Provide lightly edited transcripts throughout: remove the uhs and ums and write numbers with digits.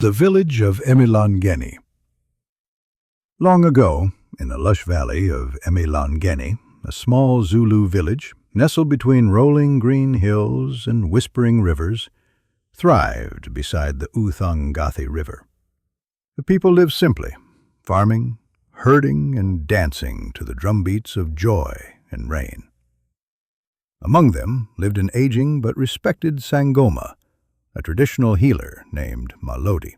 The village of Emilangeni. Long ago, in the lush valley of Emilangeni, a small Zulu village, nestled between rolling green hills and whispering rivers, thrived beside the Uthangathi River. The people lived simply, farming, herding, and dancing to the drumbeats of joy and rain. Among them lived an aging but respected Sangoma, a traditional healer named Mahlodi.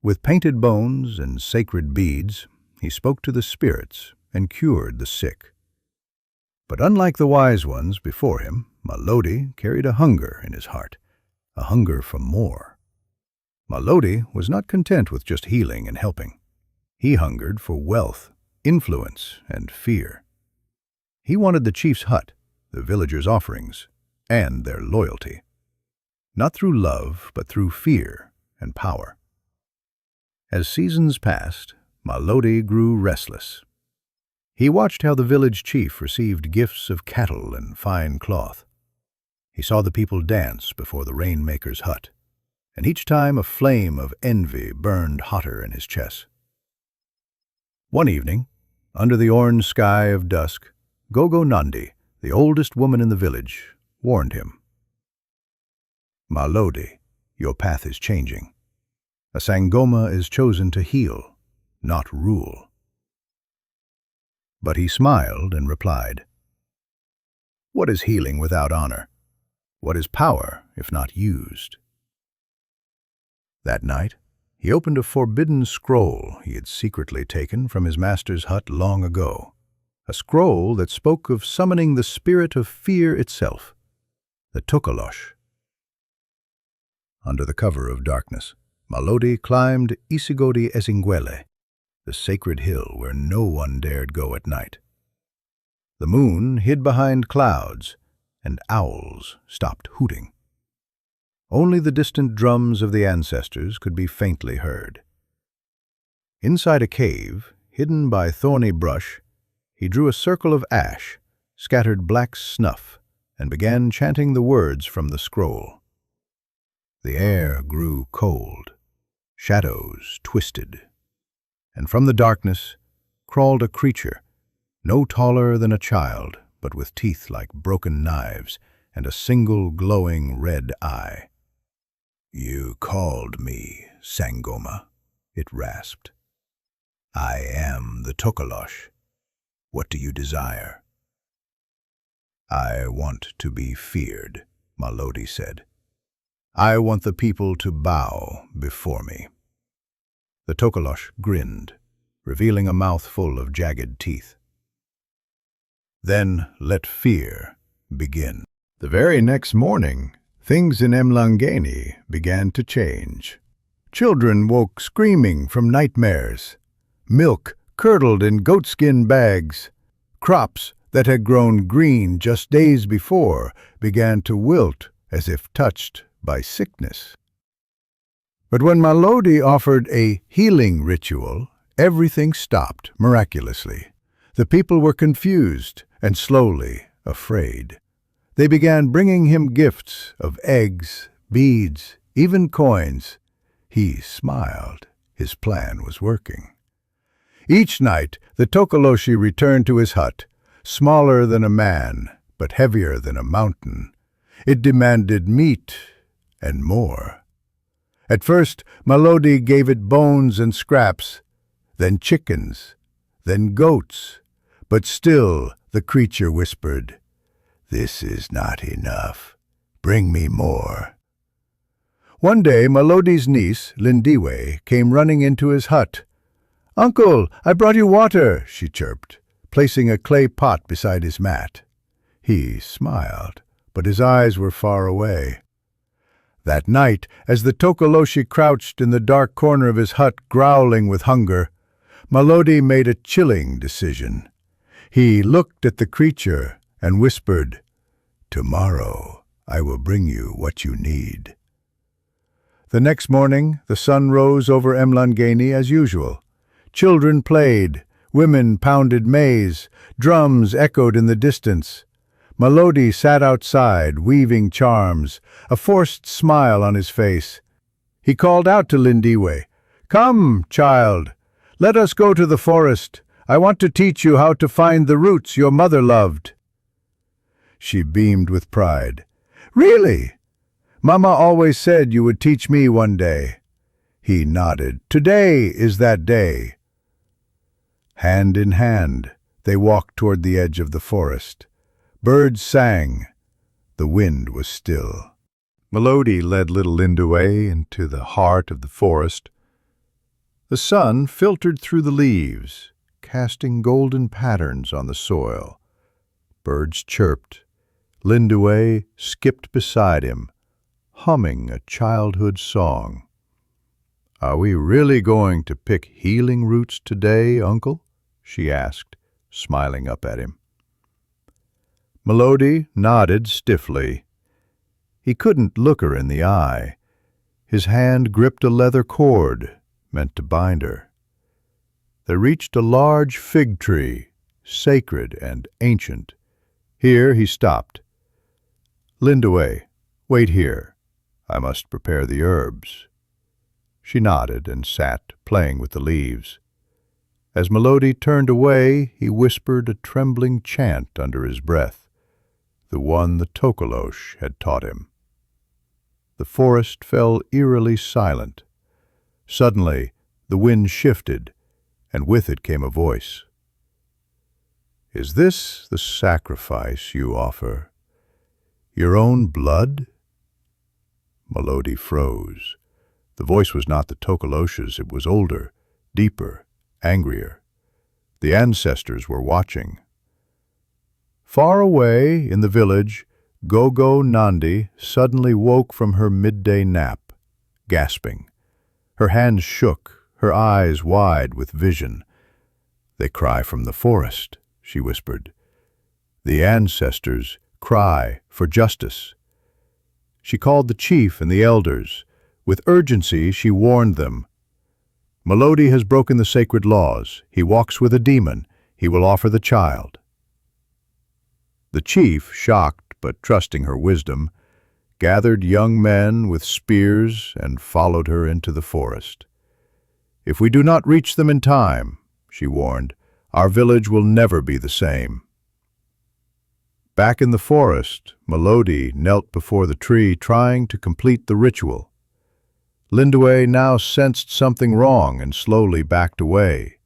With painted bones and sacred beads, he spoke to the spirits and cured the sick. But unlike the wise ones before him, Mahlodi carried a hunger in his heart, a hunger for more. Mahlodi was not content with just healing and helping. He hungered for wealth, influence, and fear. He wanted the chief's hut, the villagers' offerings, and their loyalty. Not through love, but through fear and power. As seasons passed, Mahlodi grew restless. He watched how the village chief received gifts of cattle and fine cloth. He saw the people dance before the rainmaker's hut, and each time a flame of envy burned hotter in his chest. One evening, under the orange sky of dusk, Gogo Nandi, the oldest woman in the village, warned him. "Mahlodi, your path is changing. A Sangoma is chosen to heal, not rule." But he smiled and replied, "What is healing without honor? What is power if not used?" That night, he opened a forbidden scroll he had secretly taken from his master's hut long ago, a scroll that spoke of summoning the spirit of fear itself, the Tokoloshe. Under the cover of darkness, Mahlodi climbed Isigodi Ezingwele, the sacred hill where no one dared go at night. The moon hid behind clouds, and owls stopped hooting. Only the distant drums of the ancestors could be faintly heard. Inside a cave, hidden by thorny brush, he drew a circle of ash, scattered black snuff, and began chanting the words from the scroll. The air grew cold, shadows twisted, and from the darkness crawled a creature, no taller than a child, but with teeth like broken knives and a single glowing red eye. "You called me, Sangoma," it rasped. "I am the Tokoloshe. What do you desire?" "I want to be feared," Mahlodi said. "I want the people to bow before me." The Tokoloshe grinned, revealing a mouthful of jagged teeth. "Then let fear begin." The very next morning, things in Emilangeni began to change. Children woke screaming from nightmares. Milk curdled in goatskin bags. Crops that had grown green just days before began to wilt as if touched by sickness. But when Mahlodi offered a healing ritual, everything stopped miraculously. The people were confused and slowly afraid. They began bringing him gifts of eggs, beads, even coins. He smiled. His plan was working. Each night, the Tokoloshe returned to his hut, smaller than a man, but heavier than a mountain. It demanded meat and more. At first, Mahlodi gave it bones and scraps, then chickens, then goats, but still the creature whispered, "This is not enough. Bring me more." One day, Mahlodi's niece, Lindiwe, came running into his hut. "Uncle, I brought you water," she chirped, placing a clay pot beside his mat. He smiled, but his eyes were far away. That night, as the Tokoloshe crouched in the dark corner of his hut growling with hunger, Mahlodi made a chilling decision. He looked at the creature and whispered, "Tomorrow I will bring you what you need." The next morning, the sun rose over Emilangeni as usual. Children played, women pounded maize, drums echoed in the distance. Mahlodi sat outside, weaving charms, a forced smile on his face. He called out to Lindiwe, "Come, child, let us go to the forest. I want to teach you how to find the roots your mother loved." She beamed with pride. "Really? Mama always said you would teach me one day." He nodded. "Today is that day." Hand in hand, they walked toward the edge of the forest. Birds sang. The wind was still. Mahlodi led little Lindiwe into the heart of the forest. The sun filtered through the leaves, casting golden patterns on the soil. Birds chirped. Lindiwe skipped beside him, humming a childhood song. "Are we really going to pick healing roots today, Uncle?" she asked, smiling up at him. Mahlodi nodded stiffly. He couldn't look her in the eye. His hand gripped a leather cord meant to bind her. They reached a large fig tree, sacred and ancient. Here he stopped. "Lindiwe, wait here. I must prepare the herbs." She nodded and sat, playing with the leaves. As Mahlodi turned away, he whispered a trembling chant under his breath, the one the Tokoloshe had taught him. The forest fell eerily silent. Suddenly, the wind shifted, and with it came a voice. "Is this the sacrifice you offer? Your own blood?" Mahlodi froze. The voice was not the Tokoloshe's. It was older, deeper, angrier. The ancestors were watching. Far away in the village, Gogo Nandi suddenly woke from her midday nap, gasping. Her hands shook, her eyes wide with vision. "They cry from the forest," she whispered. "The ancestors cry for justice." She called the chief and the elders. With urgency, she warned them. "Mahlodi has broken the sacred laws. He walks with a demon. He will offer the child." The chief, shocked but trusting her wisdom, gathered young men with spears and followed her into the forest. "If we do not reach them in time," she warned, "our village will never be the same." Back in the forest, Mahlodi knelt before the tree, trying to complete the ritual. Lindiwe now sensed something wrong and slowly backed away.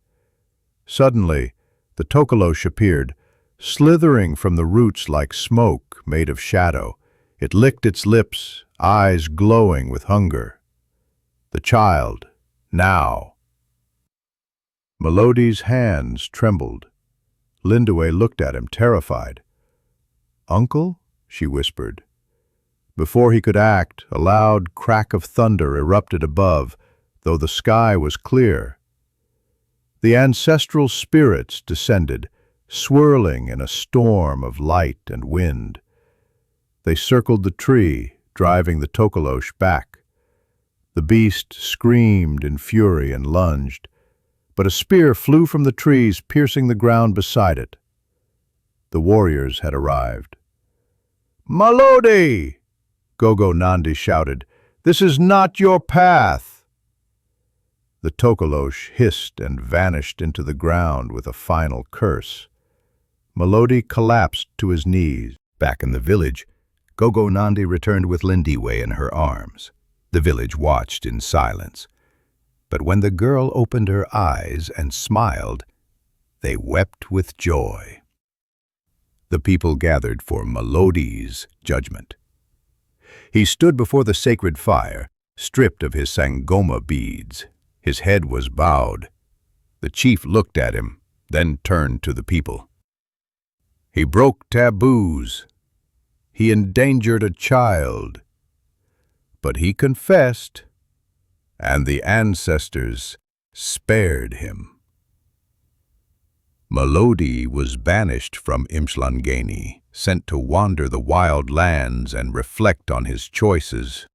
Suddenly, the Tokoloshe appeared, slithering from the roots like smoke made of shadow. It licked its lips, eyes glowing with hunger. The child, now. Mahlodi's hands trembled. Lindiwe looked at him, terrified. "Uncle?" she whispered. Before he could act, a loud crack of thunder erupted above, though the sky was clear. The ancestral spirits descended, swirling in a storm of light and wind. They circled the tree, driving the Tokoloshe back. The beast screamed in fury and lunged, but a spear flew from the trees, piercing the ground beside it. The warriors had arrived. "Mahlodi!" Gogo Nandi shouted. "This is not your path!" The Tokoloshe hissed and vanished into the ground with a final curse. Mahlodi collapsed to his knees. Back in the village, Gogo Nandi returned with Lindiwe in her arms. The village watched in silence. But when the girl opened her eyes and smiled, they wept with joy. The people gathered for Mahlodi's judgment. He stood before the sacred fire, stripped of his Sangoma beads. His head was bowed. The chief looked at him, then turned to the people. He broke taboos. He endangered a child. But he confessed, and the ancestors spared him. Mahlodi was banished from Imhlangeni, sent to wander the wild lands and reflect on his choices.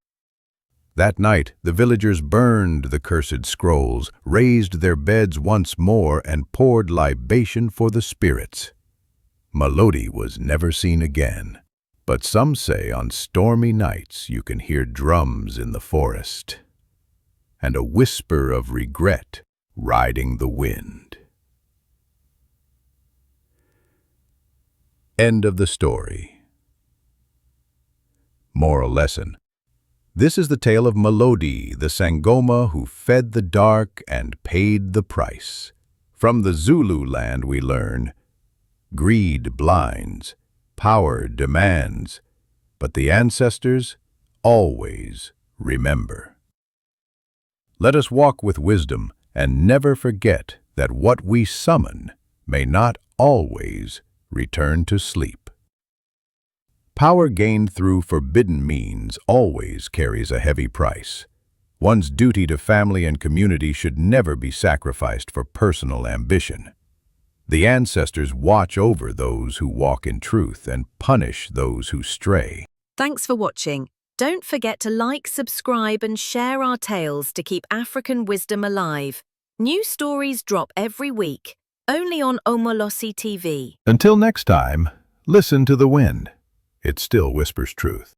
That night, the villagers burned the cursed scrolls, raised their beds once more, and poured libation for the spirits. Mahlodi was never seen again, but some say on stormy nights you can hear drums in the forest. and a whisper of regret riding the wind. End of the story. Moral lesson. This is the tale of Mahlodi, the Sangoma who fed the dark and paid the price. From the Zulu land we learn, greed blinds, power demands, but the ancestors always remember. Let us walk with wisdom and never forget that what we summon may not always return to sleep. Power gained through forbidden means always carries a heavy price. One's duty to family and community should never be sacrificed for personal ambition. The ancestors watch over those who walk in truth and punish those who stray. Thanks for watching. Don't forget to like, subscribe and share our tales to keep African wisdom alive. New stories drop every week, only on OmoLosi TV. Until next time, listen to the wind. It still whispers truth.